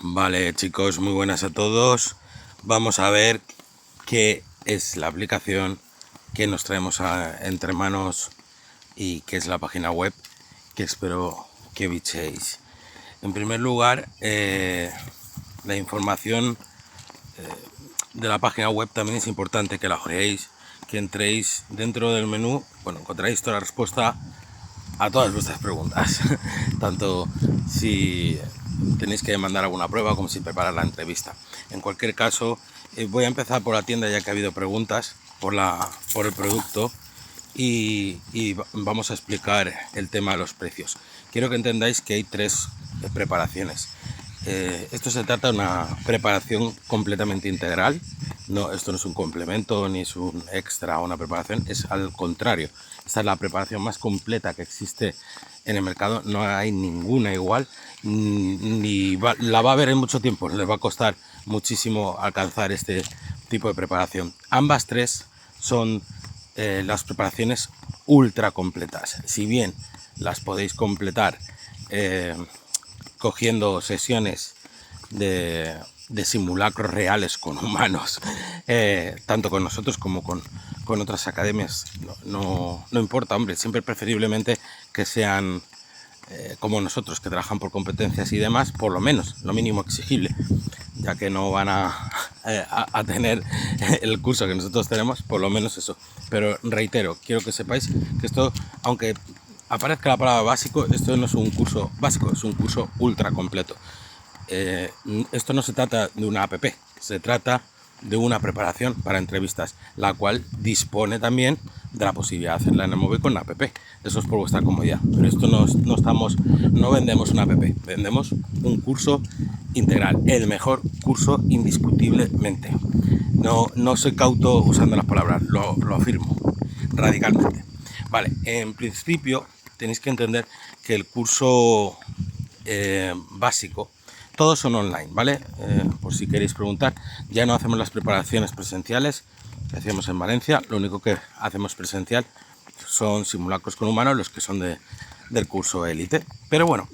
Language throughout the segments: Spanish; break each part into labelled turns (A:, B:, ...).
A: Vale, chicos, muy buenas a todos. Vamos a ver qué es la aplicación que nos traemos entre manos y qué es la página web que espero que bichéis. En primer lugar, la información de la página web también es importante que la ojeéis, que entréis dentro del menú. Bueno, encontraréis toda la respuesta a todas vuestras preguntas, tanto si tenéis que mandar alguna prueba como si preparar la entrevista. En cualquier caso, voy a empezar por la tienda, ya que ha habido preguntas por el producto, y vamos a explicar el tema de los precios. Quiero que entendáis que hay tres preparaciones. Esto se trata de una preparación completamente integral. No, esto no es un complemento ni es un extra o una preparación, es al contrario. Esta es la preparación más completa que existe en el mercado, no hay ninguna igual, la va a haber en mucho tiempo, les va a costar muchísimo alcanzar este tipo de preparación. Ambas tres son las preparaciones ultra completas. Si bien las podéis completar cogiendo sesiones de simulacros reales con humanos, tanto con nosotros como con otras academias, no importa, hombre, siempre preferiblemente que sean como nosotros, que trabajan por competencias y demás, por lo menos, lo mínimo exigible, ya que no van a tener el curso que nosotros tenemos, por lo menos eso. Pero reitero, quiero que sepáis que esto, aunque aparezca la palabra básico, esto no es un curso básico, es un curso ultra completo. Esto no se trata de una app, se trata de una preparación para entrevistas, la cual dispone también de la posibilidad de hacerla en el móvil con la app. Eso es por vuestra comodidad, pero esto no vendemos una app, vendemos un curso integral, el mejor curso indiscutiblemente. No soy cauto usando las palabras, lo afirmo radicalmente. Vale, en principio tenéis que entender que el curso básico, todos son online, ¿vale? Por si queréis preguntar, ya no hacemos las preparaciones presenciales que hacíamos en Valencia, lo único que hacemos presencial son simulacros con humanos, los que son del curso élite. Pero bueno,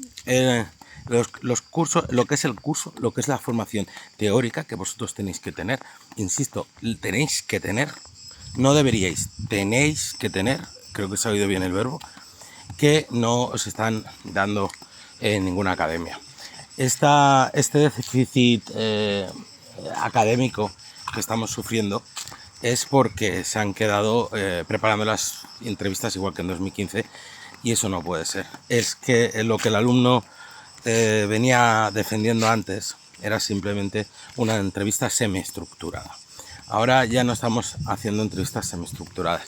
A: los cursos, lo que es el curso, lo que es la formación teórica que vosotros tenéis que tener, insisto, tenéis que tener, no deberíais, tenéis que tener, creo que se ha oído bien el verbo, que no os están dando en ninguna academia. Este déficit académico que estamos sufriendo es porque se han quedado preparando las entrevistas igual que en 2015, y eso no puede ser. Es que lo que el alumno venía defendiendo antes era simplemente una entrevista semiestructurada. Ahora ya no estamos haciendo entrevistas semiestructuradas.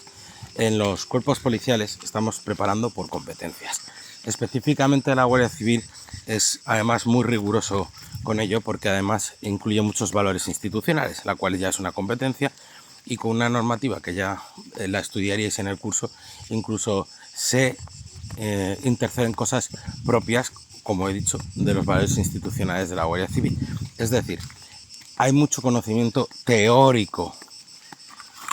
A: En los cuerpos policiales estamos preparando por competencias. Específicamente la Guardia Civil es además muy riguroso con ello, porque además incluye muchos valores institucionales, la cual ya es una competencia, y con una normativa que ya la estudiaríais en el curso, incluso se interceden cosas propias, como he dicho, de los valores institucionales de la Guardia Civil. Es decir, hay mucho conocimiento teórico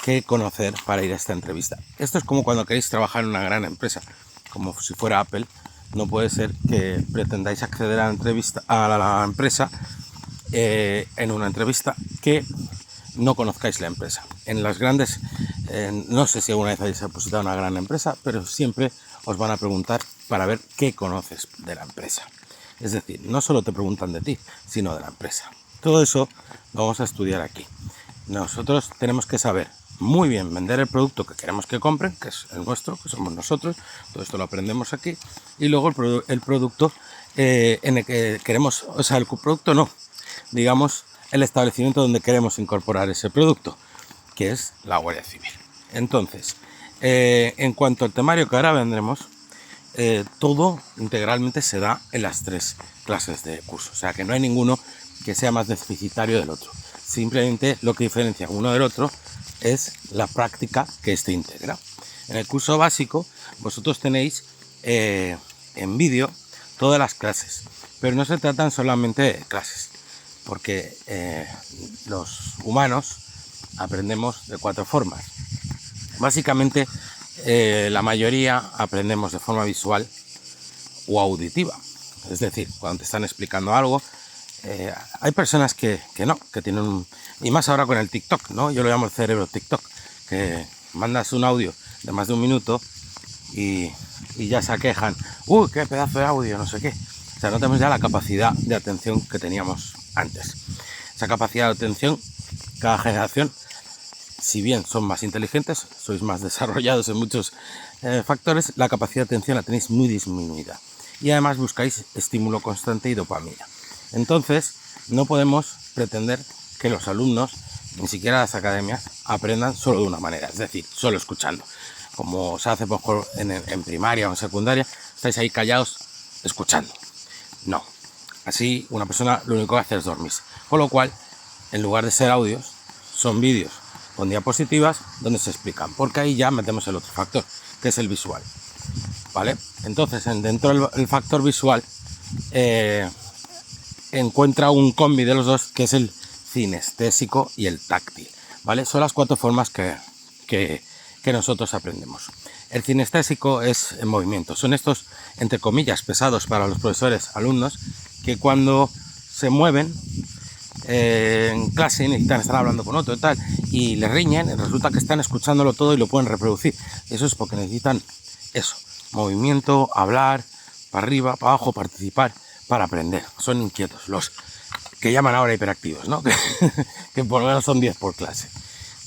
A: que conocer para ir a esta entrevista. Esto es como cuando queréis trabajar en una gran empresa, como si fuera Apple. No puede ser que pretendáis acceder a la empresa en una entrevista que no conozcáis la empresa. En las grandes, no sé si alguna vez habéis depositado en una gran empresa, pero siempre os van a preguntar para ver qué conoces de la empresa. Es decir, no solo te preguntan de ti, sino de la empresa. Todo eso lo vamos a estudiar aquí. Nosotros tenemos que saber muy bien vender el producto que queremos que compren, que es el nuestro, que somos nosotros. Todo esto lo aprendemos aquí. Y luego el producto en el que queremos, o sea, el producto no, digamos, el establecimiento donde queremos incorporar ese producto, que es la Guardia Civil. Entonces, en cuanto al temario que ahora vendremos, todo integralmente se da en las tres clases de curso. O sea, que no hay ninguno que sea más deficitario del otro. Simplemente lo que diferencia uno del otro es la práctica que este integra. En el curso básico vosotros tenéis en vídeo todas las clases, pero no se tratan solamente de clases, porque los humanos aprendemos de cuatro formas. Básicamente la mayoría aprendemos de forma visual o auditiva, es decir, cuando te están explicando algo, Hay personas que no, que tienen y más ahora con el TikTok, ¿no? Yo lo llamo el cerebro TikTok, que mandas un audio de más de 1 minuto y ya se aquejan, qué pedazo de audio, no sé qué. O sea, no tenemos ya la capacidad de atención que teníamos antes. Esa capacidad de atención, cada generación, si bien son más inteligentes, sois más desarrollados en muchos factores, la capacidad de atención la tenéis muy disminuida. Y además buscáis estímulo constante y dopamina. Entonces, no podemos pretender que los alumnos, ni siquiera las academias, aprendan solo de una manera, es decir, solo escuchando. Como se hace por ejemplo en primaria o en secundaria, estáis ahí callados escuchando. No, así una persona lo único que hace es dormirse. Con lo cual, en lugar de ser audios, son vídeos con diapositivas donde se explican, porque ahí ya metemos el otro factor, que es el visual. ¿Vale? Entonces, dentro del factor visual, encuentra un combi de los dos, que es el cinestésico y el táctil. ¿Vale? Son las 4 formas que nosotros aprendemos. El cinestésico es en movimiento. Son estos, entre comillas, pesados para los profesores, alumnos, que cuando se mueven en clase necesitan estar hablando con otro y tal, y les riñen, resulta que están escuchándolo todo y lo pueden reproducir. Eso es porque necesitan eso, movimiento, hablar, para arriba, para abajo, participar, para aprender. Son inquietos, los que llaman ahora hiperactivos, ¿no? que por lo menos son 10 por clase.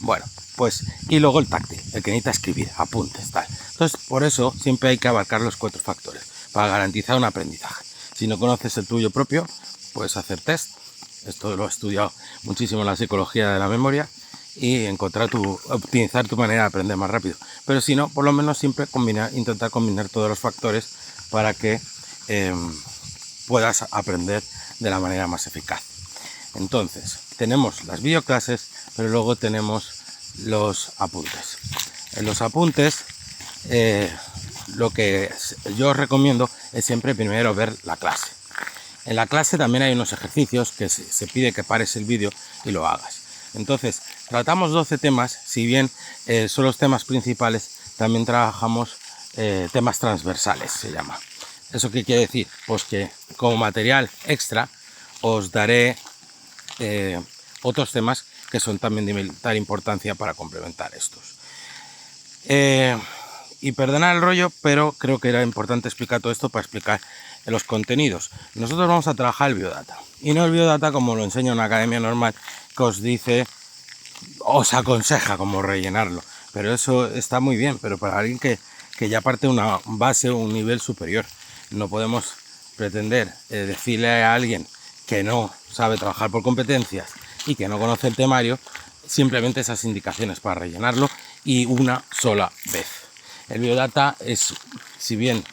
A: Bueno, pues, y luego el táctil, el que necesita escribir, apuntes, tal. Entonces, por eso siempre hay que abarcar los 4 factores, para garantizar un aprendizaje. Si no conoces el tuyo propio, puedes hacer test. Esto lo he estudiado muchísimo en la psicología de la memoria, y optimizar tu manera de aprender más rápido. Pero si no, por lo menos siempre intentar combinar todos los factores para que puedas aprender de la manera más eficaz. Entonces, tenemos las videoclases, pero luego tenemos los apuntes. En los apuntes, lo que yo os recomiendo es siempre primero ver la clase. En la clase también hay unos ejercicios que se pide que pares el vídeo y lo hagas. Entonces, tratamos 12 temas, si bien son los temas principales, también trabajamos temas transversales, se llama. ¿Eso qué quiere decir? Pues que como material extra os daré otros temas que son también de vital importancia para complementar estos. Y perdonad el rollo, pero creo que era importante explicar todo esto para explicar los contenidos. Nosotros vamos a trabajar el biodata, y no el biodata como lo enseña una academia normal, que os dice, os aconseja cómo rellenarlo, pero eso está muy bien, pero para alguien que ya parte de una base o un nivel superior. No podemos pretender decirle a alguien que no sabe trabajar por competencias y que no conoce el temario simplemente esas indicaciones para rellenarlo y una sola vez. El biodata es, si bien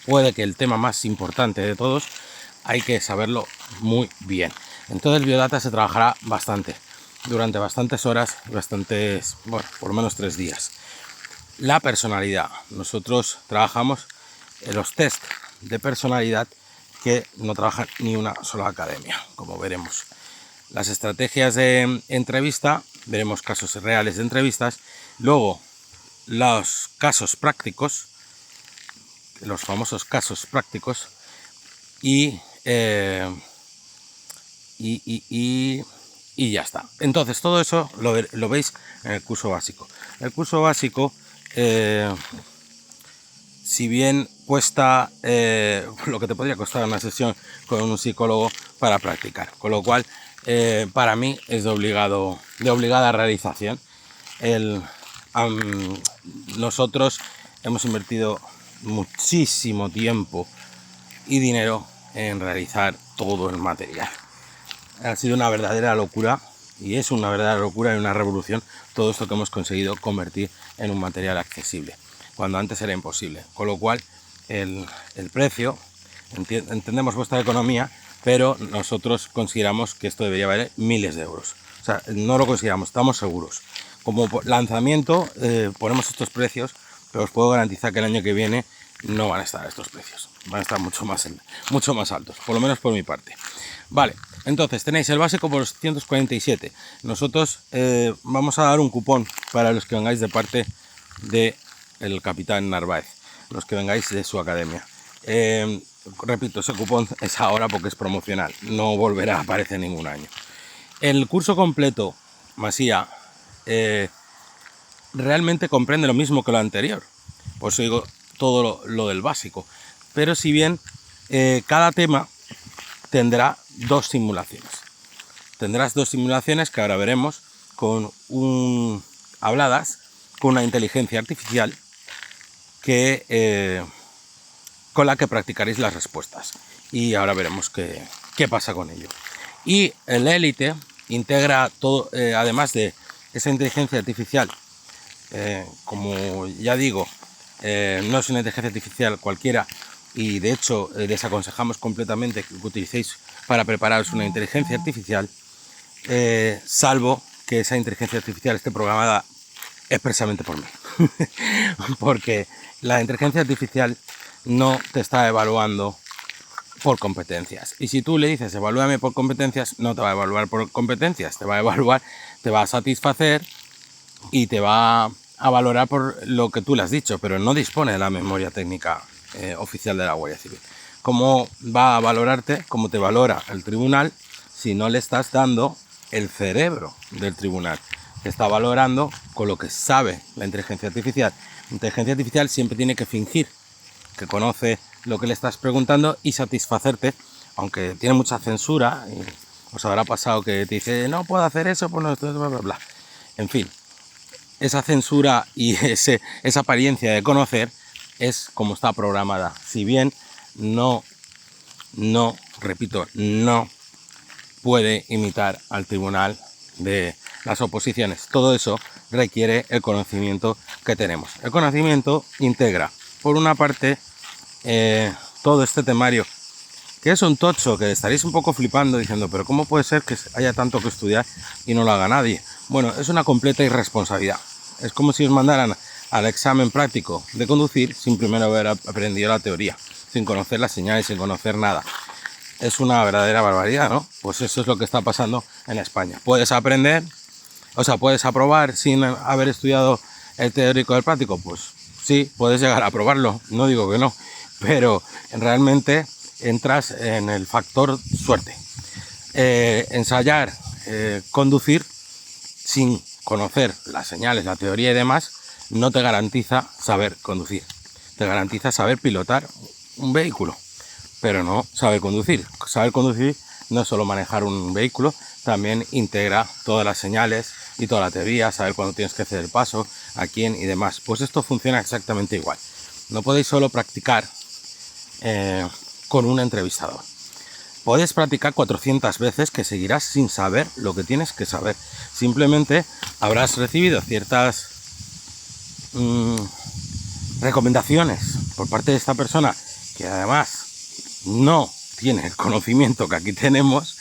A: puede que el tema más importante de todos, hay que saberlo muy bien. Entonces el biodata se trabajará bastante, durante bastantes horas, bueno, por lo menos 3 días. La personalidad. Nosotros trabajamos en los test de personalidad que no trabaja ni una sola academia, como veremos. Las estrategias de entrevista, veremos casos reales de entrevistas, luego los casos prácticos, los famosos casos prácticos, y ya está. Entonces todo eso lo veis en el curso básico. El curso básico, si bien cuesta lo que te podría costar una sesión con un psicólogo para practicar, con lo cual para mí es de obligada realización. Nosotros hemos invertido muchísimo tiempo y dinero en realizar todo el material. Ha sido una verdadera locura, y es una verdadera locura y una revolución todo esto que hemos conseguido convertir en un material accesible, cuando antes era imposible. Con lo cual el precio, entendemos vuestra economía, pero nosotros consideramos que esto debería valer miles de euros. O sea, no lo consideramos, estamos seguros. Como lanzamiento ponemos estos precios, pero os puedo garantizar que el año que viene no van a estar estos precios, van a estar mucho más altos, por lo menos por mi parte. Vale, entonces tenéis el básico por los 147. Nosotros vamos a dar un cupón para los que vengáis de parte del capitán Narváez, los que vengáis de su academia. repito, ese cupón es ahora porque es promocional, no volverá a aparecer ningún año. El curso completo, Masía, realmente comprende lo mismo que lo anterior, por eso digo todo lo del básico, pero si bien cada tema tendrá dos simulaciones. Tendrás dos simulaciones que ahora veremos habladas con una inteligencia artificial con la que practicaréis las respuestas. Y ahora veremos qué pasa con ello. Y el Élite integra todo, además de esa inteligencia artificial, como ya digo, no es una inteligencia artificial cualquiera, y de hecho desaconsejamos completamente que utilicéis para prepararos una inteligencia artificial, salvo que esa inteligencia artificial esté programada expresamente por mí. Porque la inteligencia artificial no te está evaluando por competencias. Y si tú le dices evalúame por competencias, no te va a evaluar por competencias, te va a evaluar, te va a satisfacer y te va a valorar por lo que tú le has dicho, pero no dispone de la memoria técnica oficial de la Guardia Civil. ¿Cómo va a valorarte? ¿Cómo te valora el tribunal si no le estás dando el cerebro del tribunal? Te está valorando con lo que sabe la inteligencia artificial. La inteligencia artificial siempre tiene que fingir que conoce lo que le estás preguntando y satisfacerte, aunque tiene mucha censura. Y os habrá pasado que te dice no puedo hacer eso, pues no, bla, bla, bla. En fin, esa censura y esa apariencia de conocer es como está programada. Si bien no puede imitar al tribunal de las oposiciones. Todo eso requiere el conocimiento que tenemos. El conocimiento integra, por una parte, todo este temario, que es un tocho, que estaréis un poco flipando diciendo, pero ¿cómo puede ser que haya tanto que estudiar y no lo haga nadie? Bueno, es una completa irresponsabilidad. Es como si os mandaran al examen práctico de conducir sin primero haber aprendido la teoría, sin conocer las señales, sin conocer nada. Es una verdadera barbaridad, ¿no? Pues eso es lo que está pasando en España. Puedes aprender, o sea, puedes aprobar sin haber estudiado el teórico del práctico. Pues sí, puedes llegar a aprobarlo, no digo que no, pero realmente entras en el factor suerte. Ensayar, conducir sin conocer las señales, la teoría y demás, no te garantiza saber conducir. Te garantiza saber pilotar un vehículo, pero no saber conducir. Saber conducir no es solo manejar un vehículo, también integra todas las señales y toda la teoría, saber cuándo tienes que hacer el paso, a quién y demás. Pues esto funciona exactamente igual. No podéis solo practicar con un entrevistador. Puedes practicar 400 veces que seguirás sin saber lo que tienes que saber. Simplemente habrás recibido ciertas recomendaciones por parte de esta persona que además no tiene el conocimiento que aquí tenemos,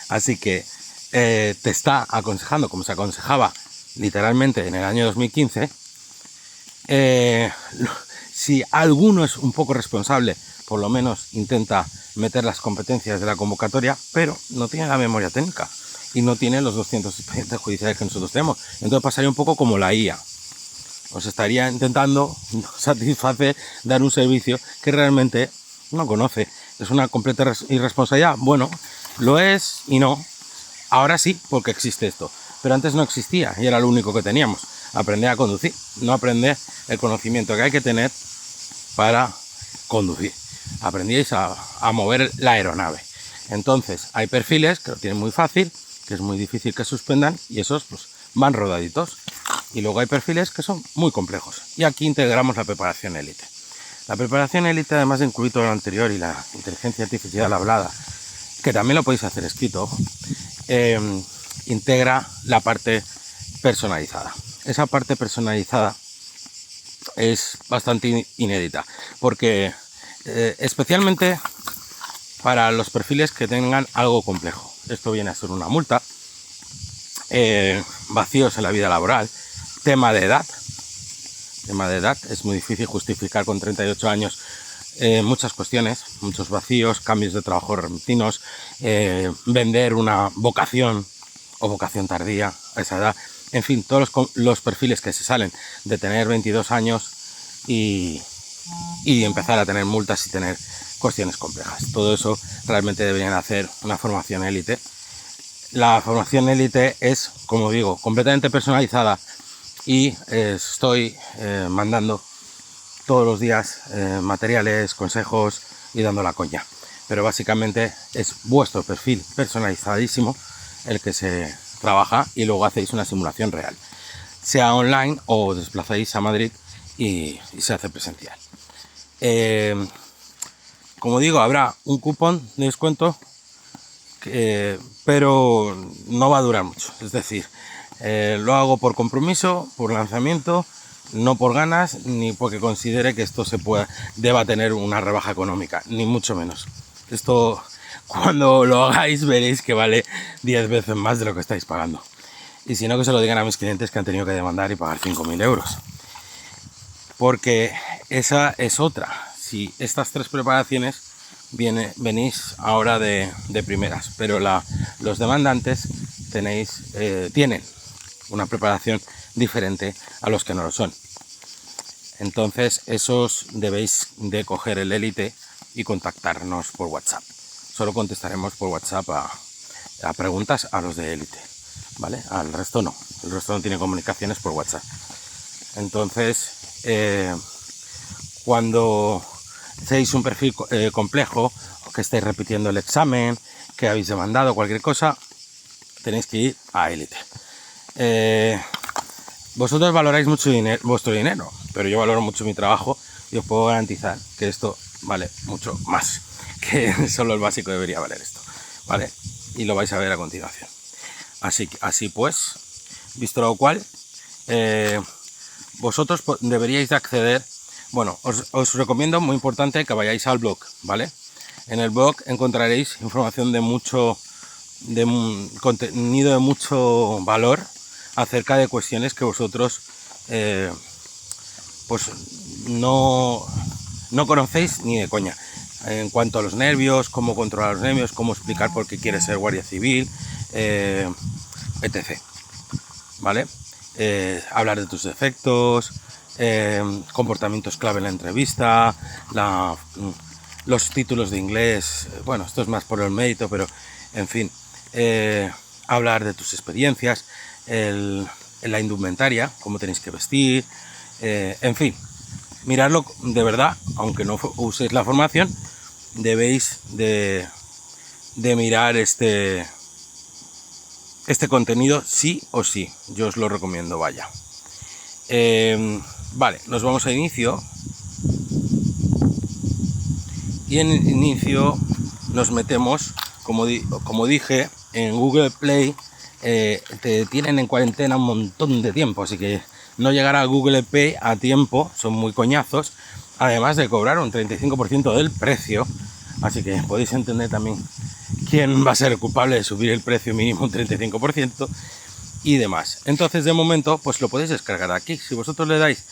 A: así que te está aconsejando como se aconsejaba literalmente en el año 2015. Si alguno es un poco responsable, por lo menos intenta meter las competencias de la convocatoria, pero no tiene la memoria técnica y no tiene los 200 expedientes judiciales que nosotros tenemos. Entonces pasaría un poco como la IA. Os estaría intentando satisfacer, dar un servicio que realmente no conoce. Es una completa irresponsabilidad. Bueno, lo es y no. Ahora sí, porque existe esto. Pero antes no existía y era lo único que teníamos. Aprender a conducir, no aprender el conocimiento que hay que tener para conducir. Aprendíais a mover la aeronave. Entonces, hay perfiles que lo tienen muy fácil, que es muy difícil que suspendan, y esos pues van rodaditos. Y luego hay perfiles que son muy complejos. Y aquí integramos la preparación élite. La preparación élite, además de incluir todo lo anterior y la inteligencia artificial hablada, que también lo podéis hacer escrito, integra la parte personalizada. Esa parte personalizada es bastante inédita, porque especialmente para los perfiles que tengan algo complejo. Esto viene a ser una multa, vacíos en la vida laboral, tema de edad. Es muy difícil justificar con 38 años muchas cuestiones, muchos vacíos, cambios de trabajo repentinos, vender una vocación o vocación tardía a esa edad. En fin, todos los perfiles que se salen de tener 22 años y empezar a tener multas y tener cuestiones complejas. Todo eso realmente deberían hacer una formación élite. La formación élite es, como digo, completamente personalizada y estoy mandando todos los días materiales, consejos y dando la coña. Pero básicamente es vuestro perfil personalizadísimo el que se trabaja y luego hacéis una simulación real. Sea online o os desplazáis a Madrid y se hace presencial. Como digo, habrá un cupón de descuento, pero no va a durar mucho. Es decir, lo hago por compromiso, por lanzamiento, no por ganas, ni porque considere que esto deba tener una rebaja económica, ni mucho menos. Esto, cuando lo hagáis, veréis que vale 10 veces más de lo que estáis pagando. Y si no, que se lo digan a mis clientes que han tenido que demandar y pagar 5.000 euros. Porque esa es otra. Si estas 3 preparaciones venís ahora de primeras, pero los demandantes tienen una preparación diferente a los que no lo son. Entonces, esos debéis de coger el élite y contactarnos por WhatsApp. Solo contestaremos por WhatsApp a preguntas a los de élite, ¿vale? Al resto no. El resto no tiene comunicaciones por WhatsApp. Entonces, cuando hacéis un perfil complejo, o que estéis repitiendo el examen, que habéis demandado, cualquier cosa, tenéis que ir a élite. Vosotros valoráis mucho vuestro dinero, pero yo valoro mucho mi trabajo y os puedo garantizar que esto vale mucho más, que solo el básico debería valer esto, ¿vale? Y lo vais a ver a continuación. Así pues, visto lo cual, vosotros deberíais de acceder. Bueno, os recomiendo, muy importante, que vayáis al blog, ¿vale? En el blog encontraréis información de contenido de mucho valor acerca de cuestiones que vosotros pues no conocéis ni de coña. En cuanto a los nervios, cómo controlar los nervios, cómo explicar por qué quieres ser guardia civil, etc. ¿Vale? Hablar de tus defectos, comportamientos clave en la entrevista, los títulos de inglés. Bueno, esto es más por el mérito, pero en fin, hablar de tus experiencias, la indumentaria, cómo tenéis que vestir, en fin, mirarlo de verdad. Aunque no uséis la formación, debéis de mirar este contenido sí o sí. Yo os lo recomiendo, vaya. Vale, nos vamos a inicio. Y en inicio nos metemos, como dije, en Google Play. Te tienen en cuarentena un montón de tiempo, así que no llegar a Google Pay a tiempo, son muy coñazos, además de cobrar un 35% del precio, así que podéis entender también quién va a ser el culpable de subir el precio mínimo un 35% y demás. Entonces, de momento, pues lo podéis descargar aquí. Si vosotros le dais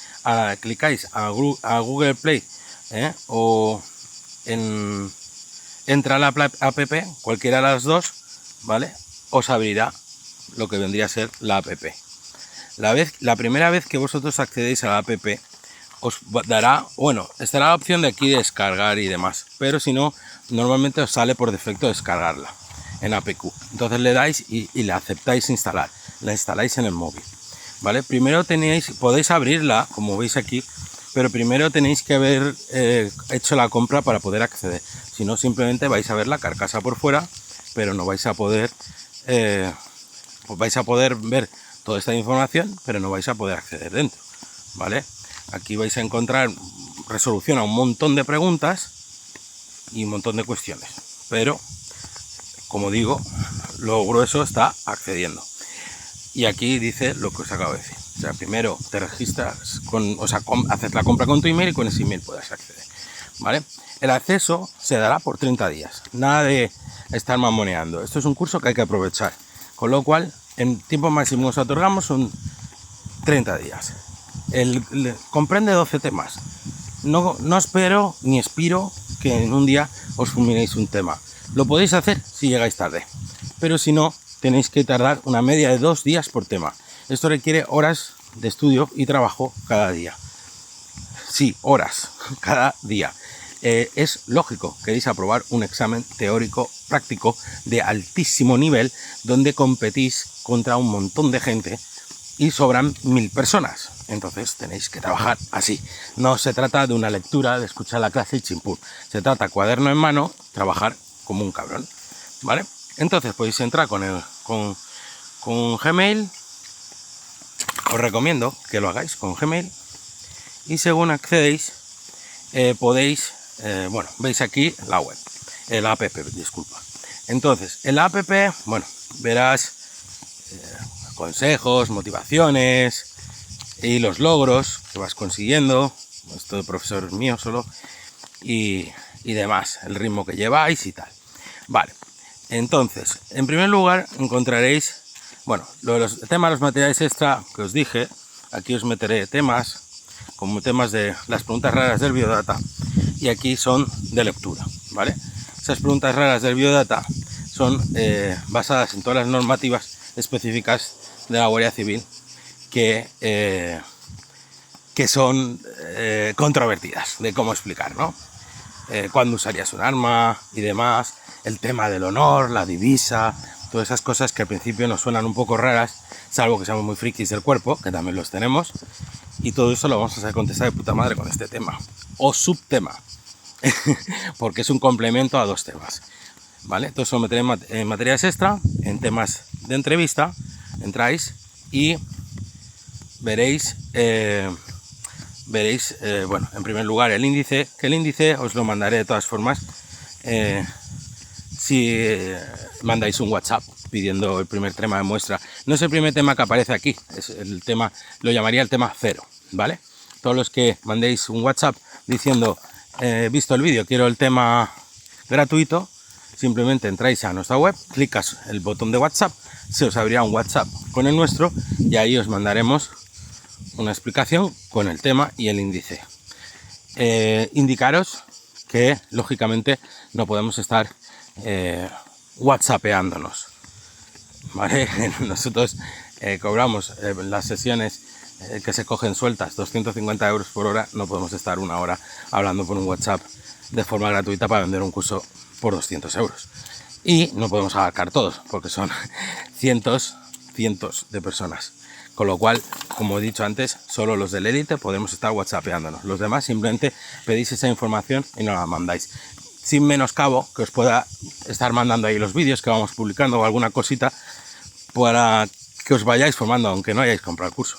A: clicáis a Google Play, o entra a la app, cualquiera de las dos, ¿vale? Os abrirá lo que vendría a ser la app. La primera vez que vosotros accedéis a la app, os dará, bueno, estará la opción de aquí de descargar y demás, pero si no, normalmente os sale por defecto descargarla en APQ. Entonces le dais y le aceptáis instalar, la instaláis en el móvil, ¿vale? Primero podéis abrirla, como veis aquí, pero primero tenéis que haber hecho la compra para poder acceder. Si no, simplemente vais a ver la carcasa por fuera, pero no vais a poder ver toda esta información, pero no vais a poder acceder dentro, ¿vale? Aquí vais a encontrar resolución a un montón de preguntas y un montón de cuestiones, pero como digo, lo grueso está accediendo. Y aquí dice lo que os acabo de decir. O sea, primero te registras haces la compra con tu email y con ese email puedes acceder, ¿vale? El acceso se dará por 30 días. Nada de estar mamoneando. Esto es un curso que hay que aprovechar. Con lo cual, en tiempo máximo que os otorgamos son 30 días. Comprende 12 temas. No espero ni expiro que en un día os fulminéis un tema. Lo podéis hacer si llegáis tarde. Pero si no, tenéis que tardar una media de 2 días por tema. Esto requiere horas de estudio y trabajo cada día. Sí, horas cada día. es lógico, queréis aprobar un examen teórico práctico de altísimo nivel donde competís contra un montón de gente y sobran 1000 personas. Entonces tenéis que trabajar así. No se trata de una lectura, de escuchar la clase y chimpún. Se trata, cuaderno en mano, trabajar como un cabrón, ¿vale? Entonces podéis entrar con Gmail. Os recomiendo que lo hagáis con Gmail. Y según accedéis, podéis, veis aquí la web, la app, disculpa. Entonces, en la app, verás consejos, motivaciones y los logros que vas consiguiendo. Esto de profesor mío solo y demás, el ritmo que lleváis y tal. Vale, entonces, en primer lugar encontraréis, lo de los temas, los materiales extra que os dije. Aquí os meteré temas, como temas de las preguntas raras del Biodata, y aquí son de lectura, ¿vale? Esas preguntas raras del Biodata son basadas en todas las normativas específicas de la Guardia Civil que son controvertidas de cómo explicar, ¿no? Cuándo usarías un arma y demás, el tema del honor, la divisa, todas esas cosas que al principio nos suenan un poco raras, salvo que seamos muy frikis del cuerpo, que también los tenemos, y todo eso lo vamos a saber contestar de puta madre con este tema, o subtema, porque es un complemento a 2 temas, ¿vale? Todo eso lo meteré en materias extra, en temas de entrevista. Entráis y veréis, en primer lugar el índice, que el índice os lo mandaré de todas formas, si mandáis un WhatsApp pidiendo el primer tema de muestra. No es el primer tema que aparece aquí, es el tema, lo llamaría el tema 0, ¿vale? Todos los que mandéis un WhatsApp diciendo, visto el vídeo, quiero el tema gratuito, simplemente entráis a nuestra web, clicas el botón de WhatsApp, se os abrirá un WhatsApp con el nuestro y ahí os mandaremos una explicación con el tema y el índice. Indicaros que lógicamente no podemos estar whatsappeándonos, ¿vale? Nosotros cobramos las sesiones que se cogen sueltas 250 euros por hora. No podemos estar 1 hora hablando por un WhatsApp de forma gratuita para vender un curso por 200 euros. Y no podemos abarcar todos porque son cientos de personas. Con lo cual, como he dicho antes, solo los del élite podemos estar whatsappeándonos. Los demás simplemente pedís esa información y nos la mandáis. Sin menoscabo que os pueda estar mandando ahí los vídeos que vamos publicando o alguna cosita para que os vayáis formando, aunque no hayáis comprado el curso,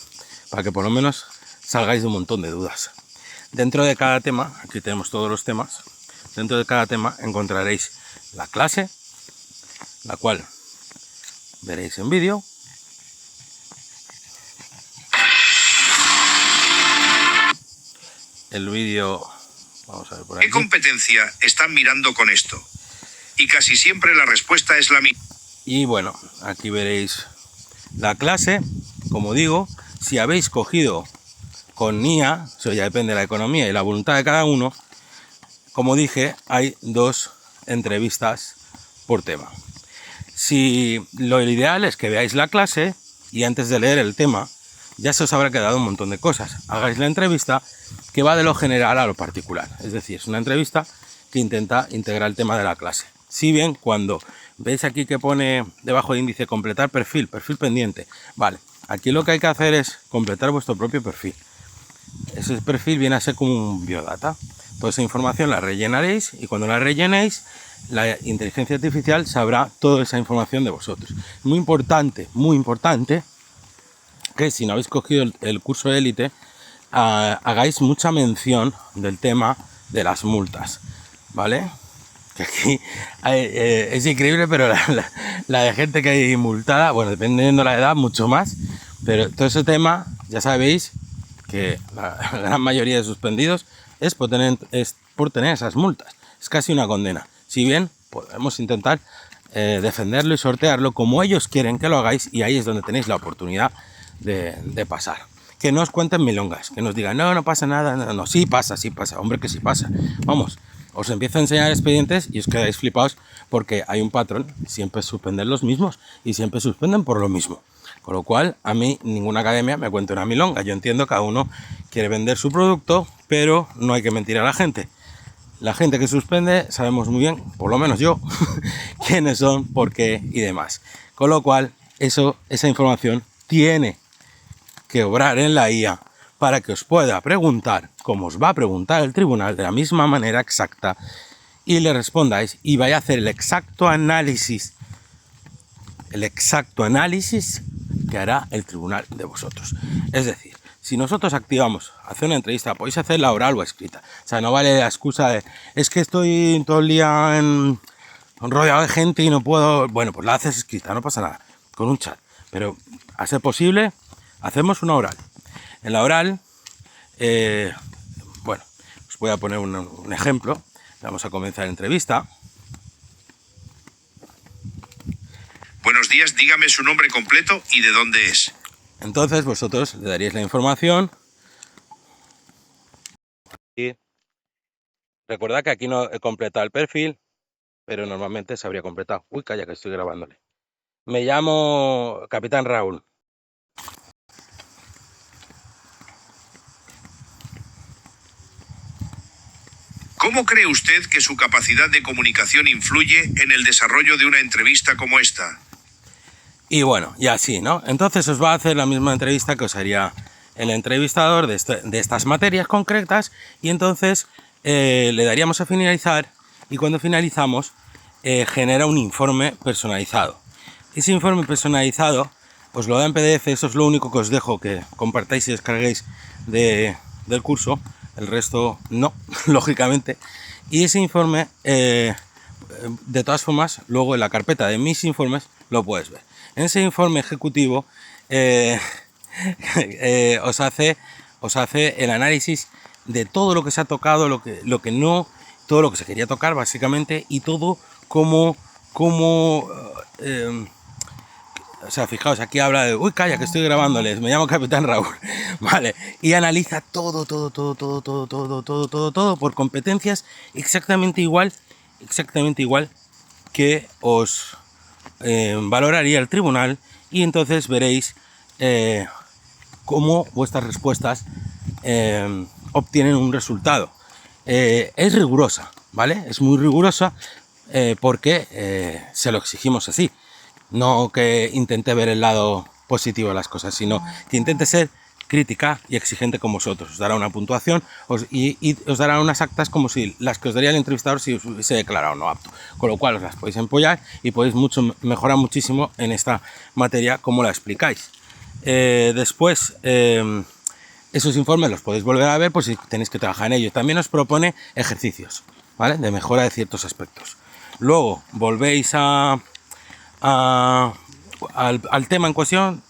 A: para que por lo menos salgáis de un montón de dudas. Dentro de cada tema, aquí tenemos todos los temas, dentro de cada tema encontraréis la clase, la cual veréis en vídeo. El vídeo, vamos a ver por aquí.
B: ¿Qué competencia están mirando con esto? Y casi siempre la respuesta es la misma.
A: Y bueno, aquí veréis la clase. Como digo, si habéis cogido con IA, eso ya depende de la economía y la voluntad de cada uno, como dije, hay 2 entrevistas por tema. Si lo ideal es que veáis la clase y antes de leer el tema ya se os habrá quedado un montón de cosas. Hagáis la entrevista, que va de lo general a lo particular. Es decir, es una entrevista que intenta integrar el tema de la clase. Si bien cuando veis aquí que pone debajo de índice completar perfil pendiente, vale, aquí lo que hay que hacer es completar vuestro propio perfil. Ese perfil viene a ser como un biodata. Toda esa información la rellenaréis y cuando la rellenéis, la inteligencia artificial sabrá toda esa información de vosotros. Muy importante que si no habéis cogido el curso de élite, hagáis mucha mención del tema de las multas, ¿vale? Que aquí es increíble, pero la de gente que hay multada, bueno, dependiendo de la edad, mucho más, pero todo ese tema, ya sabéis que la gran mayoría de suspendidos es por tener esas multas. Es casi una condena. Si bien podemos intentar defenderlo y sortearlo como ellos quieren que lo hagáis, y ahí es donde tenéis la oportunidad de pasar. Que no os cuenten milongas, que nos digan, no pasa nada, no, sí pasa, hombre, que sí pasa. Vamos, os empiezo a enseñar expedientes y os quedáis flipados porque hay un patrón, siempre suspenden los mismos y siempre suspenden por lo mismo. Con lo cual, a mí ninguna academia me cuenta una milonga. Yo entiendo que cada uno quiere vender su producto, pero no hay que mentir a la gente. La gente que suspende sabemos muy bien, por lo menos yo, quiénes son, por qué y demás. Con lo cual, esa información tiene que obrar en la IA para que os pueda preguntar, como os va a preguntar el tribunal, de la misma manera exacta, y le respondáis y vaya a hacer el exacto análisis que hará el tribunal de vosotros. Es decir, si nosotros activamos hacer una entrevista, podéis hacerla oral o escrita. O sea, no vale la excusa de es que estoy todo el día rodeado de gente y no puedo. Bueno, pues la haces escrita, no pasa nada, con un chat. Pero a ser posible, hacemos una oral. En la oral, bueno, os voy a poner un ejemplo. Vamos a comenzar la entrevista.
B: Buenos días, dígame su nombre completo y de dónde es.
A: Entonces vosotros le daríais la información. Y recordad que aquí no he completado el perfil, pero normalmente se habría completado. Uy, calla, que estoy grabándole. Me llamo Capitán Raúl.
B: ¿Cómo cree usted que su capacidad de comunicación influye en el desarrollo de una entrevista como esta?
A: Y bueno, y así, ¿no? Entonces os va a hacer la misma entrevista que os haría el entrevistador de estas materias concretas, y entonces le daríamos a finalizar, y cuando finalizamos genera un informe personalizado. Ese informe personalizado os lo da en PDF, eso es lo único que os dejo que compartáis y descarguéis del curso, el resto no, lógicamente. Y ese informe, de todas formas, luego en la carpeta de mis informes lo puedes ver. En ese informe ejecutivo os hace el análisis de todo lo que se ha tocado, lo que no, todo lo que se quería tocar básicamente, y todo como o sea, fijaos, aquí habla de uy, calla, que estoy grabándoles, me llamo Capitán Raúl, vale, y analiza todo por competencias exactamente igual que os valoraría el tribunal, y entonces veréis cómo vuestras respuestas obtienen un resultado. Es rigurosa, ¿vale? Es muy rigurosa porque se lo exigimos así. No que intente ver el lado positivo de las cosas, sino que intente ser crítica y exigente con vosotros. Os dará una puntuación y os dará unas actas como si las que os daría el entrevistador si os hubiese declarado no apto. Con lo cual os las podéis empollar y podéis mejorar muchísimo en esta materia como la explicáis. Después, esos informes los podéis volver a ver por si tenéis que trabajar en ellos. También os propone ejercicios, ¿vale? De mejora de ciertos aspectos. Luego volvéis al tema en cuestión,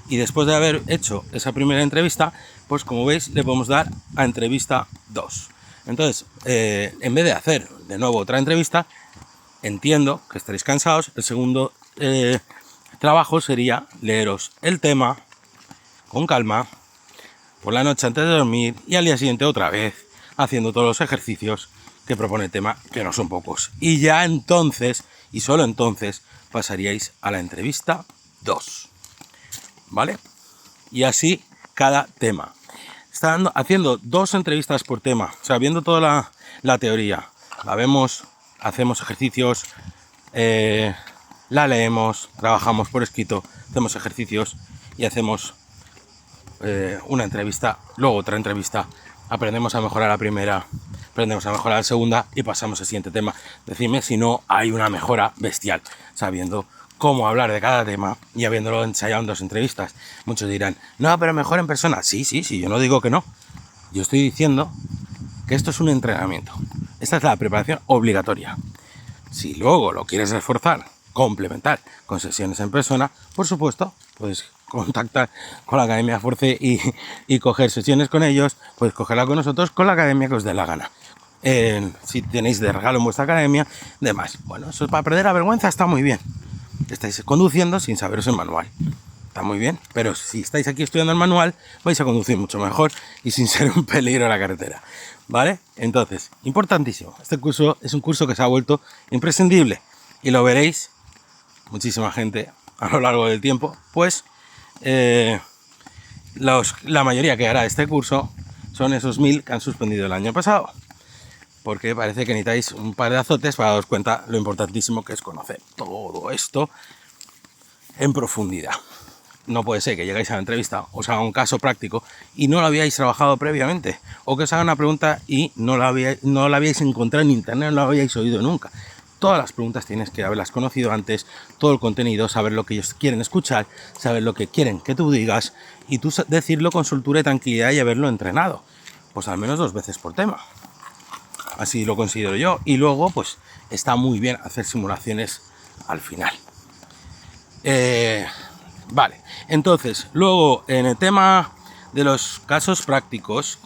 A: y después de haber hecho esa primera entrevista, pues como veis le podemos dar a entrevista 2. Entonces, en vez de hacer de nuevo otra entrevista, entiendo que estaréis cansados. El segundo trabajo sería leeros el tema con calma por la noche antes de dormir, y al día siguiente otra vez haciendo todos los ejercicios que propone el tema, que no son pocos. Y ya entonces, y solo entonces, pasaríais a la entrevista 2, ¿vale? Y así cada tema. Está haciendo 2 entrevistas por tema, o sea, viendo toda la teoría, la vemos, hacemos ejercicios, la leemos, trabajamos por escrito, hacemos ejercicios y hacemos una entrevista, luego otra entrevista, aprendemos a mejorar la primera, aprendemos a mejorar la segunda y pasamos al siguiente tema. Decidme si no hay una mejora bestial, sabiendo cómo hablar de cada tema y habiéndolo ensayado en 2 entrevistas. Muchos dirán, no, pero mejor en persona. Sí, yo no digo que no. Yo estoy diciendo que esto es un entrenamiento. Esta es la preparación obligatoria. Si luego lo quieres reforzar, complementar con sesiones en persona, por supuesto, puedes contactar con la Academia Force y coger sesiones con ellos, puedes cogerla con nosotros, con la academia que os dé la gana. Si tenéis de regalo en vuestra academia, demás. Bueno, eso para perder la vergüenza está muy bien. Estáis conduciendo sin saberos el manual. Está muy bien, pero si estáis aquí estudiando el manual, vais a conducir mucho mejor y sin ser un peligro en la carretera, ¿vale? Entonces, importantísimo, este curso es un curso que se ha vuelto imprescindible, y lo veréis muchísima gente a lo largo del tiempo, pues la mayoría que hará este curso son esos 1000 que han suspendido el año pasado. porque parece que necesitáis un par de azotes para daros cuenta lo importantísimo que es conocer todo esto en profundidad. No puede ser que llegáis a la entrevista, os haga un caso práctico y no lo habíais trabajado previamente, o que os haga una pregunta y no la habíais encontrado en internet, no la habíais oído nunca. Todas las preguntas tienes que haberlas conocido antes, todo el contenido, saber lo que ellos quieren escuchar, saber lo que quieren que tú digas y tú decirlo con soltura y tranquilidad y haberlo entrenado, pues al menos 2 veces por tema. Así lo considero yo. Y luego, pues está muy bien hacer simulaciones al final. Vale, entonces, luego en el tema de los casos prácticos,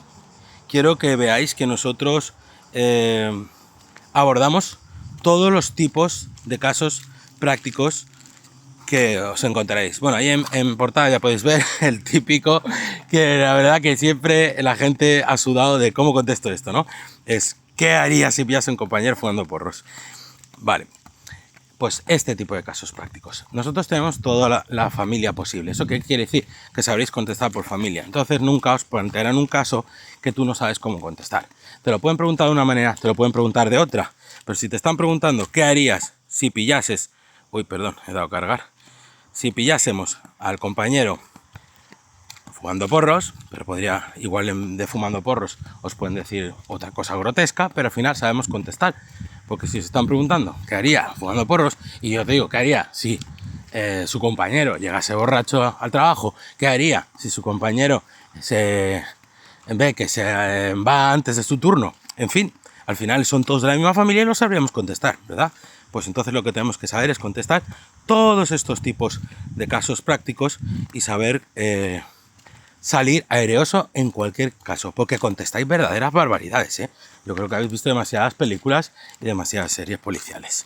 A: quiero que veáis que nosotros abordamos todos los tipos de casos prácticos que os encontraréis. Bueno, ahí en portada ya podéis ver el típico, que la verdad que siempre la gente ha sudado de cómo contesto esto, ¿no? Es, ¿qué harías si pillas a un compañero fumando porros? Vale, pues este tipo de casos prácticos. Nosotros tenemos toda la familia posible. ¿Eso qué quiere decir? Que sabréis contestar por familia. Entonces nunca os plantearán un caso que tú no sabes cómo contestar. Te lo pueden preguntar de una manera, te lo pueden preguntar de otra. Pero si te están preguntando qué harías si pillases... Uy, perdón, he dado a cargar. Si pillásemos al compañero fumando porros, pero podría, igual de fumando porros, os pueden decir otra cosa grotesca, pero al final sabemos contestar. Porque si se están preguntando qué haría fumando porros, y yo te digo qué haría si su compañero llegase borracho al trabajo, qué haría si su compañero ve que se va antes de su turno, en fin, al final son todos de la misma familia y no sabríamos contestar, ¿verdad? Pues entonces lo que tenemos que saber es contestar todos estos tipos de casos prácticos y saber salir aireoso en cualquier caso, porque contestáis verdaderas barbaridades, ¿eh? Yo creo que habéis visto demasiadas películas y demasiadas series policiales.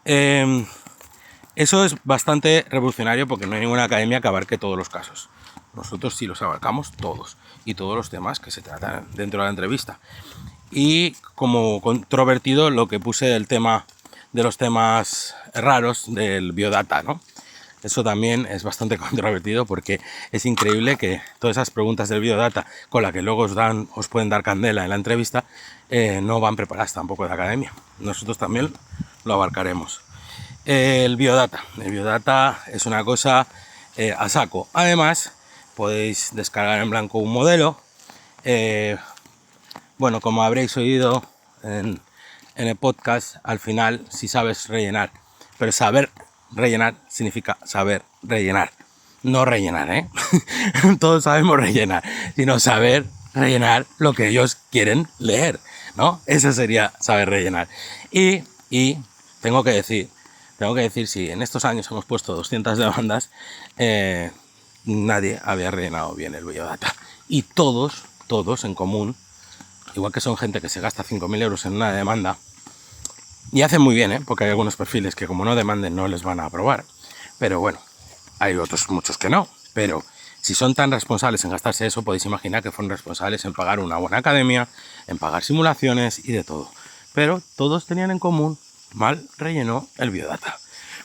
A: Eso es bastante revolucionario porque no hay ninguna academia que abarque todos los casos. Nosotros sí los abarcamos todos y todos los temas que se tratan dentro de la entrevista. Y como controvertido lo que puse del tema de los temas raros del biodata, ¿no? Eso también es bastante controvertido porque es increíble que todas esas preguntas del biodata con las que luego os pueden dar candela en la entrevista no van preparadas tampoco de la academia. Nosotros también lo abarcaremos. El biodata es una cosa a saco. Además, podéis descargar en blanco un modelo. Bueno, como habréis oído en el podcast, al final, si sabes rellenar, pero saber rellenar significa saber rellenar, no rellenar, ¿eh? Todos sabemos rellenar, sino saber rellenar lo que ellos quieren leer, ¿no? Eso sería saber rellenar. Y tengo que decir, si en estos años hemos puesto 200 demandas, nadie había rellenado bien el biodata. Y todos en común, igual que son gente que se gasta 5.000 euros en una demanda, y hacen muy bien, porque hay algunos perfiles que como no demanden no les van a aprobar. Pero bueno, hay otros muchos que no. Pero si son tan responsables en gastarse eso, podéis imaginar que fueron responsables en pagar una buena academia, en pagar simulaciones y de todo. Pero todos tenían en común, mal rellenó el biodata.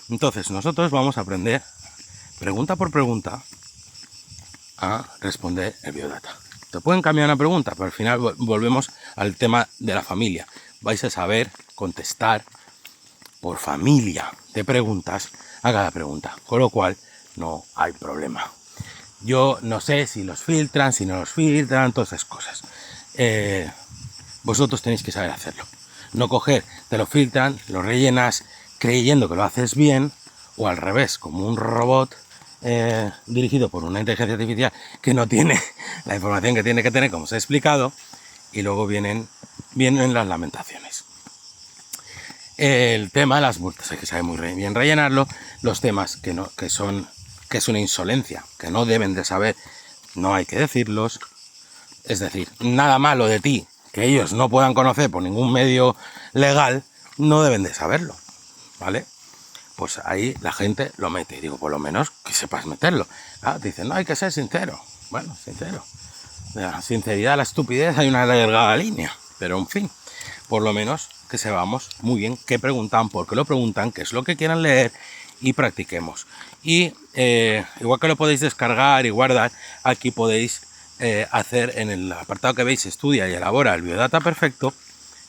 A: Entonces nosotros vamos a aprender, pregunta por pregunta, a responder el biodata. Te pueden cambiar una pregunta, pero al final volvemos al tema de la familia. Vais a saber contestar por familia de preguntas a cada pregunta, con lo cual no hay problema. Yo no sé si los filtran, si no los filtran, todas esas cosas. Vosotros tenéis que saber hacerlo. No coger, te lo filtran, lo rellenas creyendo que lo haces bien, o al revés, como un robot dirigido por una inteligencia artificial que no tiene la información que tiene que tener, como os he explicado, y luego vienen las lamentaciones. El tema de las multas hay que saber muy bien rellenarlo. Los temas que es una insolencia, que no deben de saber, no hay que decirlos. Es decir, nada malo de ti que ellos no puedan conocer por ningún medio legal, no deben de saberlo, ¿vale? Pues ahí la gente lo mete. Y digo, por lo menos que sepas meterlo. Dicen, no, hay que ser sincero. Bueno, sincero. De la sinceridad a la estupidez hay una delgada línea. Pero en fin, por lo menos que sepamos muy bien qué preguntan, por qué lo preguntan, qué es lo que quieran leer y practiquemos. Y igual que lo podéis descargar y guardar, aquí podéis hacer en el apartado que veis, estudia y elabora el biodata perfecto,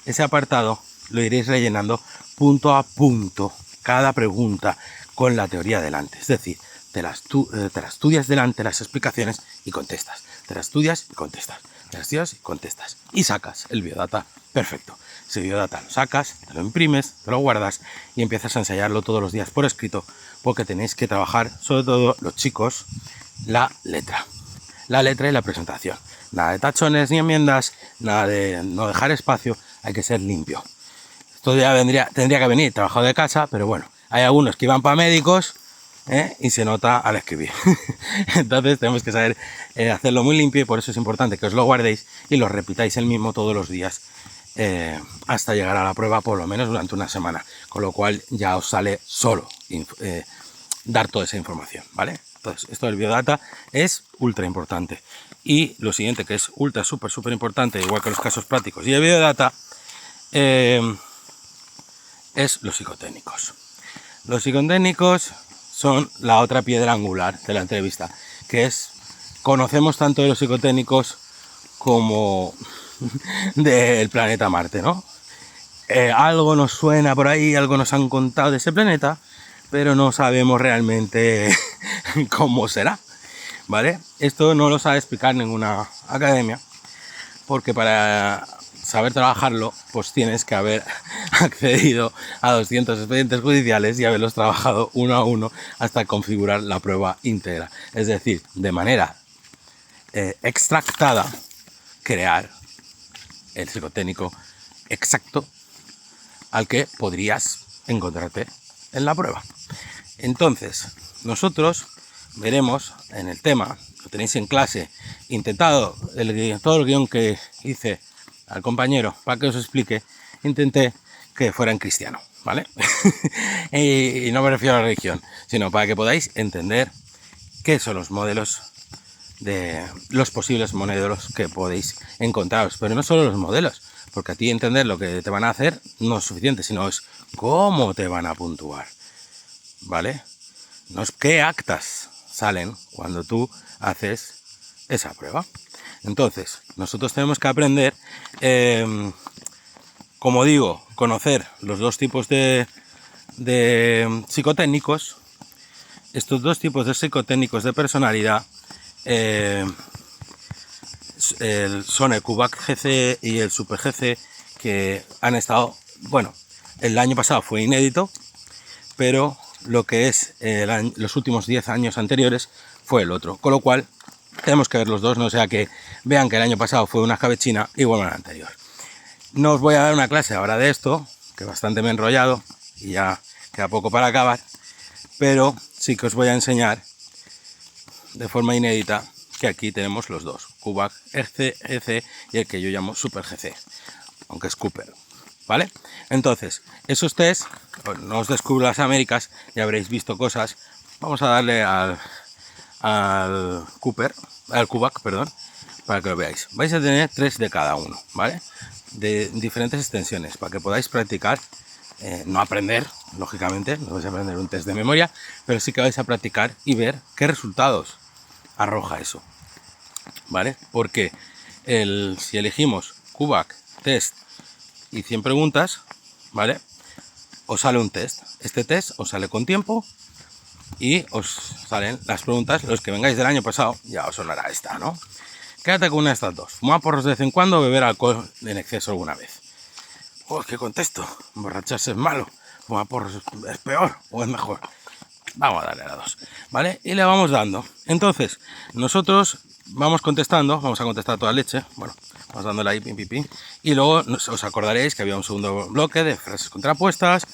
A: ese apartado lo iréis rellenando punto a punto, cada pregunta con la teoría delante. Es decir, te la estudias delante las explicaciones y contestas. Te la estudias y contestas. Te la estudias y contestas. Y sacas el biodata perfecto. Ese biodata lo sacas, te lo imprimes, te lo guardas y empiezas a ensayarlo todos los días por escrito, porque tenéis que trabajar, sobre todo los chicos, la letra. La letra y la presentación. Nada de tachones ni enmiendas, nada de no dejar espacio, hay que ser limpio. Esto ya tendría que venir trabajado de casa, pero bueno, hay algunos que iban para médicos y se nota al escribir. Entonces tenemos que saber hacerlo muy limpio y por eso es importante que os lo guardéis y lo repitáis el mismo todos los días hasta llegar a la prueba, por lo menos durante una semana, con lo cual ya os sale solo dar toda esa información, ¿vale? Entonces, esto del biodata es ultra importante. Y lo siguiente, que es ultra, súper importante, igual que los casos prácticos y el biodata, es los psicotécnicos. Los psicotécnicos son la otra piedra angular de la entrevista, que es, conocemos tanto de los psicotécnicos como del planeta Marte, ¿no? Algo nos suena por ahí, algo nos han contado de ese planeta, pero no sabemos realmente cómo será, ¿vale? Esto no lo sabe explicar ninguna academia, porque para saber trabajarlo, pues tienes que haber accedido a 200 expedientes judiciales y haberlos trabajado uno a uno hasta configurar la prueba íntegra. Es decir, de manera extractada, crear el psicotécnico exacto al que podrías encontrarte en la prueba. Entonces, nosotros veremos en el tema, lo tenéis en clase, intentado todo el guión que hice al compañero para que os explique, intenté que fuera en cristiano, ¿vale? y no me refiero a la religión, sino para que podáis entender qué son los modelos de los posibles modelos que podéis encontraros, pero no solo los modelos, porque a ti entender lo que te van a hacer no es suficiente, sino es cómo te van a puntuar, ¿vale? No es qué actas salen cuando tú haces esa prueba. Entonces, nosotros tenemos que aprender, como digo, conocer los dos tipos de psicotécnicos. Estos dos tipos de psicotécnicos de personalidad son el QBAC GC y el Super GC, que han estado, bueno, el año pasado fue inédito, pero lo que es los últimos 10 años anteriores fue el otro, con lo cual tenemos que ver los dos, no sea que vean que el año pasado fue una escabechina y vuelvan al anterior. No os voy a dar una clase ahora de esto, que bastante me he enrollado y ya queda poco para acabar, pero sí que os voy a enseñar de forma inédita que aquí tenemos los dos, QBAC GC y el que yo llamo Super GC, aunque es Cooper, ¿vale? Entonces, esos test, no os descubro las Américas, ya habréis visto cosas. Vamos a darle al QBAC, perdón, para que lo veáis. Vais a tener 3 de cada uno, ¿vale? De diferentes extensiones, para que podáis practicar, no aprender, lógicamente, no vais a aprender un test de memoria, pero sí que vais a practicar y ver qué resultados arroja eso, ¿vale? Porque si elegimos QBAC, test y 100 preguntas, ¿vale? Os sale un test. Este test os sale con tiempo y os salen las preguntas. Los que vengáis del año pasado, ya os sonará esta, ¿no? Quédate con una de estas dos. Fumar porros de vez en cuando o beber alcohol en exceso alguna vez. Oh, ¿qué contesto? ¿Emborracharse es malo? ¿Fumar porros es peor o es mejor? Vamos a darle a la 2, ¿vale? Y le vamos dando. Entonces, nosotros vamos contestando, vamos a contestar toda leche. Bueno, vamos dándole ahí, pim, pim, pim. Y luego os acordaréis que había un segundo bloque de frases contrapuestas,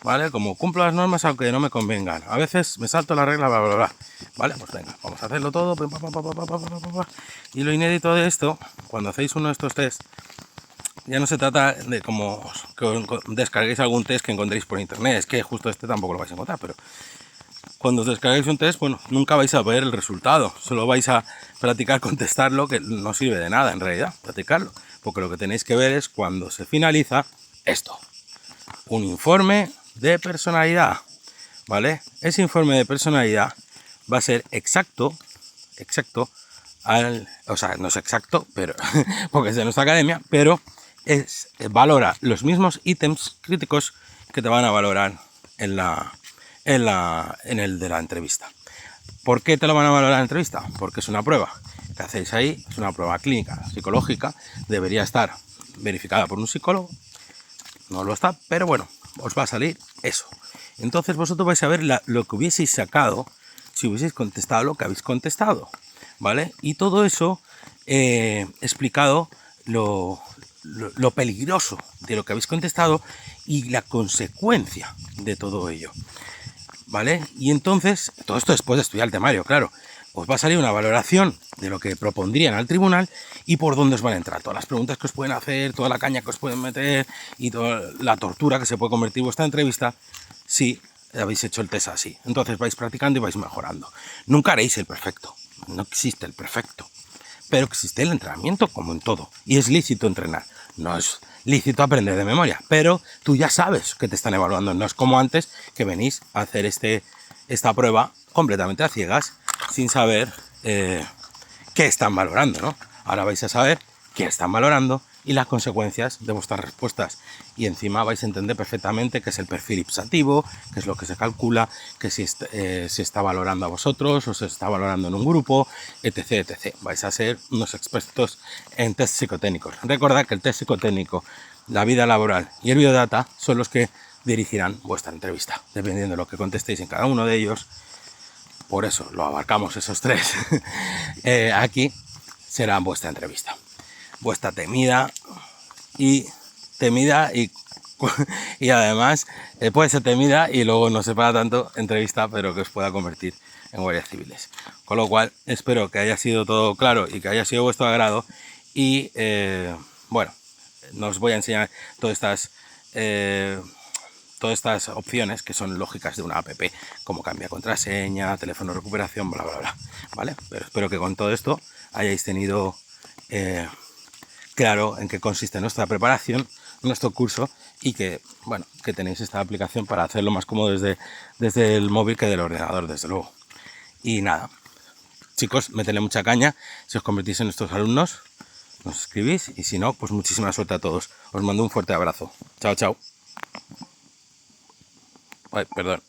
A: ¿vale? Como cumplo las normas aunque no me convengan. A veces me salto la regla, bla, bla, bla. ¿Vale? Pues venga, vamos a hacerlo todo. Y lo inédito de esto, cuando hacéis uno de estos test, ya no se trata de como que descarguéis algún test que encontréis por internet. Es que justo este tampoco lo vais a encontrar, pero cuando os descarguéis un test, bueno, nunca vais a ver el resultado. Solo vais a practicar contestarlo, que no sirve de nada en realidad, practicarlo. Porque lo que tenéis que ver es cuando se finaliza esto. Un informe de personalidad, ¿vale? Ese informe de personalidad va a ser exacto, o sea, no es exacto, pero porque es de nuestra academia, pero valora los mismos ítems críticos que te van a valorar en el de la entrevista. ¿Por qué te lo van a valorar en la entrevista? Porque es una prueba que hacéis ahí, es una prueba clínica, psicológica, debería estar verificada por un psicólogo, no lo está, pero bueno, os va a salir eso. Entonces vosotros vais a ver lo que hubieseis sacado si hubieseis contestado lo que habéis contestado, ¿vale? Y todo eso explicado lo peligroso de lo que habéis contestado y la consecuencia de todo ello, ¿vale? Y entonces, todo esto después de estudiar el temario, claro, os va a salir una valoración de lo que propondrían al tribunal y por dónde os van a entrar, todas las preguntas que os pueden hacer, toda la caña que os pueden meter y toda la tortura que se puede convertir vuestra entrevista si habéis hecho el test así. Entonces vais practicando y vais mejorando. Nunca haréis el perfecto, no existe el perfecto, pero existe el entrenamiento como en todo y es lícito entrenar, no es lícito aprender de memoria, pero tú ya sabes que te están evaluando, no es como antes que venís a hacer esta prueba completamente a ciegas sin saber qué están valorando, ¿no? Ahora vais a saber qué están valorando y las consecuencias de vuestras respuestas. Y encima vais a entender perfectamente qué es el perfil ipsativo, qué es lo que se calcula, que si está valorando a vosotros o se está valorando en un grupo, etc, etc. Vais a ser unos expertos en test psicotécnicos. Recordad que el test psicotécnico, la vida laboral y el biodata son los que dirigirán vuestra entrevista, dependiendo de lo que contestéis en cada uno de ellos. Por eso lo abarcamos esos tres. Aquí será vuestra entrevista, vuestra temida y además puede ser temida y luego no se para tanto entrevista, pero que os pueda convertir en guardias civiles. Con lo cual espero que haya sido todo claro y que haya sido vuestro agrado y bueno, os voy a enseñar todas estas opciones que son lógicas de una app, como cambia contraseña, teléfono de recuperación, bla bla bla, ¿vale? Pero espero que con todo esto hayáis tenido claro en qué consiste nuestra preparación, nuestro curso y que, bueno, que tenéis esta aplicación para hacerlo más cómodo desde el móvil que del ordenador, desde luego. Y nada, chicos, métele mucha caña, si os convertís en nuestros alumnos, nos escribís y si no, pues muchísima suerte a todos. Os mando un fuerte abrazo. Chao, chao. Ay, perdón.